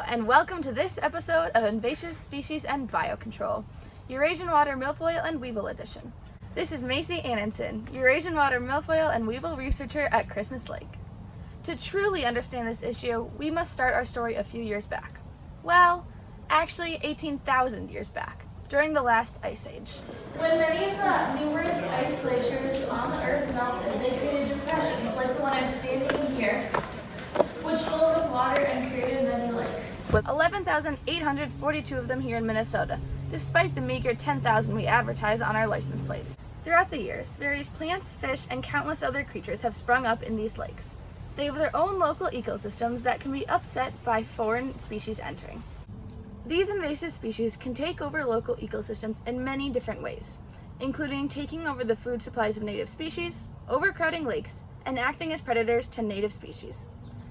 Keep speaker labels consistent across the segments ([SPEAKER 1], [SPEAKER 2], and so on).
[SPEAKER 1] and welcome to this episode of Invasive Species and Biocontrol, Eurasian Watermilfoil and Weevil Edition. This is Macy Annenson, Eurasian Watermilfoil and Weevil researcher at Christmas Lake. To truly understand this issue, we must start our story a few years back. Well, actually 18,000 years back, during the last ice age.
[SPEAKER 2] When many of the numerous ice glaciers on the Earth melted, they created depressions like the one I'm standing in here, which filled with water and created many lakes.
[SPEAKER 1] With 11,842 of them here in Minnesota, despite the meager 10,000 we advertise on our license plates. Throughout the years, various plants, fish, and countless other creatures have sprung up in these lakes. They have their own local ecosystems that can be upset by foreign species entering. These invasive species can take over local ecosystems in many different ways, including taking over the food supplies of native species, overcrowding lakes, and acting as predators to native species.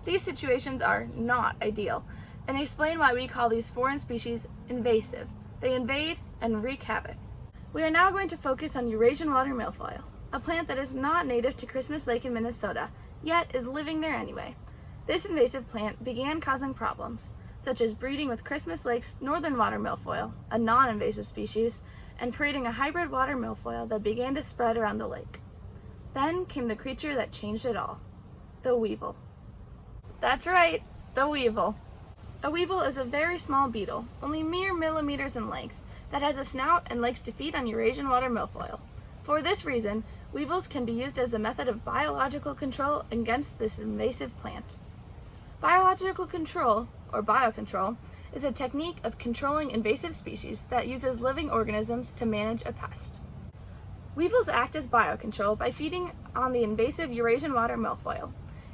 [SPEAKER 1] These situations are not ideal, and explain why we call these foreign species invasive. They invade and wreak havoc. We are now going to focus on Eurasian Watermilfoil, a plant that is not native to Christmas Lake in Minnesota, yet is living there anyway. This invasive plant began causing problems, such as breeding with Christmas Lake's northern watermilfoil, a non-invasive species, and creating a hybrid watermilfoil that began to spread around the lake. Then came the creature that changed it all, the weevil. That's right, the weevil. A weevil is a very small beetle, only mere millimeters in length, that has a snout and likes to feed on Eurasian watermilfoil. For this reason, weevils can be used as a method of biological control against this invasive plant. Biological control, or biocontrol, is a technique of controlling invasive species that uses living organisms to manage a pest. Weevils act as biocontrol by feeding on the invasive Eurasian watermilfoil.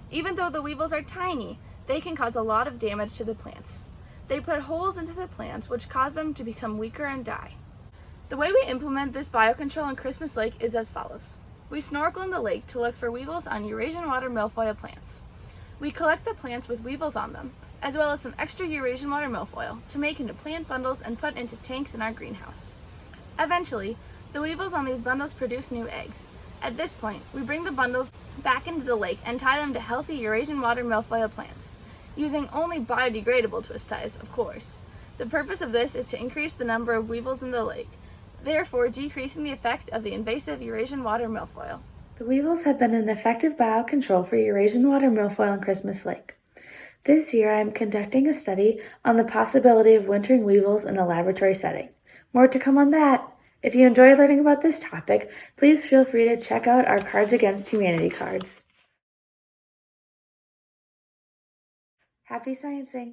[SPEAKER 1] Even though the weevils are tiny, they can cause a lot of damage to the plants. They put holes into the plants which cause them to become weaker and die. The way we implement this biocontrol in Christmas Lake is as follows. We snorkel in the lake to look for weevils on Eurasian watermilfoil plants. We collect the plants with weevils on them, as well as some extra Eurasian watermilfoil to make into plant bundles and put into tanks in our greenhouse. Eventually, the weevils on these bundles produce new eggs. At this point, we bring the bundles back into the lake and tie them to healthy Eurasian watermilfoil plants, using only biodegradable twist ties, of course. The purpose of this is to increase the number of weevils in the lake, therefore decreasing the effect of the invasive Eurasian watermilfoil.
[SPEAKER 3] The weevils have been an effective biocontrol for Eurasian watermilfoil in Christmas Lake. This year I am conducting a study on the possibility of wintering weevils in a laboratory setting. More to come on that. If you enjoyed learning about this topic, please feel free to check out our Cards Against Humanity cards. Happy sciencing!